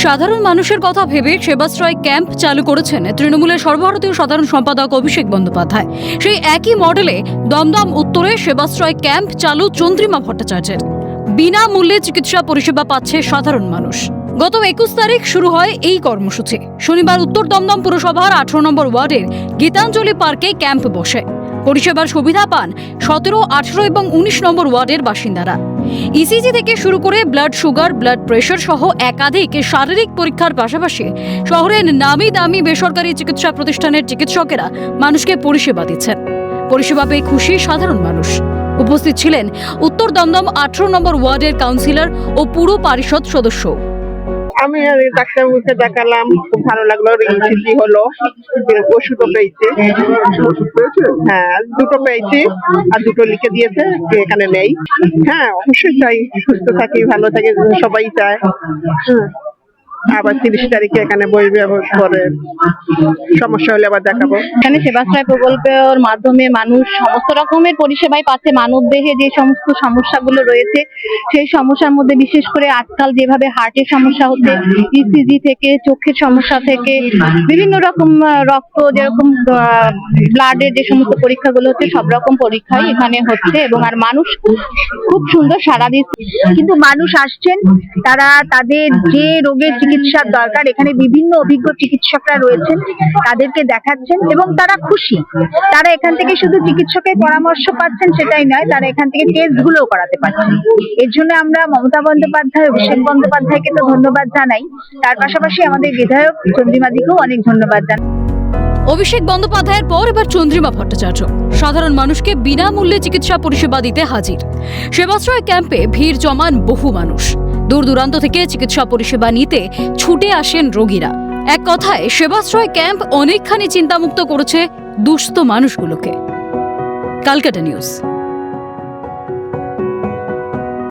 সাধারণ মানুষের কথা ভেবে সেবাশ্রয় ক্যাম্প চালু করেছেন তৃণমূলের সর্বভারতীয় সাধারণ সম্পাদক অভিষেক বন্দ্যোপাধ্যায়। সেই একই মডেলে দমদম উত্তরে সেবাশ্রয় ক্যাম্প চালু চন্দ্রিমা ভট্টাচার্যের। বিনামূল্যে চিকিৎসা পরিষেবা পাচ্ছে সাধারণ মানুষ। গত 21 তারিখ শুরু হয় এই কর্মসূচি। শনিবার উত্তর দমদম পুরসভার 18 নম্বর ওয়ার্ডের গীতাঞ্জলি পার্কে ক্যাম্প বসে। পরিষেবার সুবিধা পান 17, 18 এবং 19 নম্বর ওয়ার্ডের বাসিন্দারা। ইসিজি থেকে শুরু করে ব্লাড সুগার, ব্লাড প্রেশার সহ একাধিক শারীরিক পরীক্ষার পাশাপাশি শহরের নামি দামি বেসরকারি চিকিৎসা প্রতিষ্ঠানের চিকিৎসকেরা মানুষকে পরিষেবা দিচ্ছেন। পরিষেবা পেয়ে খুশি সাধারণ মানুষ। উপস্থিত ছিলেন উত্তর দমদম 18 নম্বর ওয়ার্ডের কাউন্সিলর ও পুর পারিষদ সদস্য। আমি ডাক্তারবাবুকে দেখালাম, খুব ভালো লাগলো। ইসিজি হলো, ওষুধও পেয়েছি। হ্যাঁ, দুটো পেয়েছি আর দুটো লিখে দিয়েছে, এখানে নেই। হ্যাঁ, অবশ্যই চাই সুস্থ থাকি, ভালো থাকি, সবাই চায়। আবার 30 তারিখে এখানে বসবে, পরে সমস্যা হলে আবার দেখাবো। এখানে সেবাশ্রয় প্রকল্পের মাধ্যমে মানুষ সমস্ত রকমের পরিষেবাই পাচ্ছে। মানব দেহে যে সমস্ত সমস্যাগুলো রয়েছে সেই সমস্যার মধ্যে বিশেষ করে আজকাল যেভাবে হার্টের সমস্যা হচ্ছে, ইসিজি থেকে, চোখের সমস্যা থেকে, বিভিন্ন রকম রক্ত, যেরকম ব্লাডের যে সমস্ত পরীক্ষাগুলো হচ্ছে, সব রকম পরীক্ষাই এখানে হচ্ছে এবং আর মানুষ খুব সুন্দর সাড়া দিচ্ছে। কিন্তু মানুষ আসছেন, তারা তাদের যে রোগের চিকিৎসার দরকার, এখানে বিভিন্ন অভিজ্ঞ চিকিৎসকরা রয়েছেন, তাদেরকে দেখাচ্ছেন এবং তারা খুশি। তারা এখান থেকে শুধু চিকিৎসকের পরামর্শ পাচ্ছেন সেটাই নয়, তারা এখান থেকে টেস্ট গুলোও করাতে পারছেন। এর জন্য আমরা মমতা বন্দ্যোপাধ্যায়, অভিষেক বন্দ্যোপাধ্যায়কে তো ধন্যবাদ জানাই, তার পাশাপাশি আমাদের বিধায়ক চন্দ্রিমাদিকেও অনেক ধন্যবাদ জানাই। অভিষেক বন্দ্যোপাধ্যায়ের পর এবার চন্দ্রিমা ভট্টাচার্য সাধারণ মানুষকে বিনামূল্যে চিকিৎসা পরিষেবা দিতে হাজির। সেবাশ্রয় ক্যাম্পে ভিড় জমান বহু মানুষ। দূর দূরান্ত থেকে চিকিৎসা পরিষেবা নিতে ছুটে আসেন রোগীরা। এক কথায় সেবাশ্রয় ক্যাম্প অনেকখানি চিন্তামুক্ত করেছে দুস্থ মানুষগুলোকে। Calcutta news.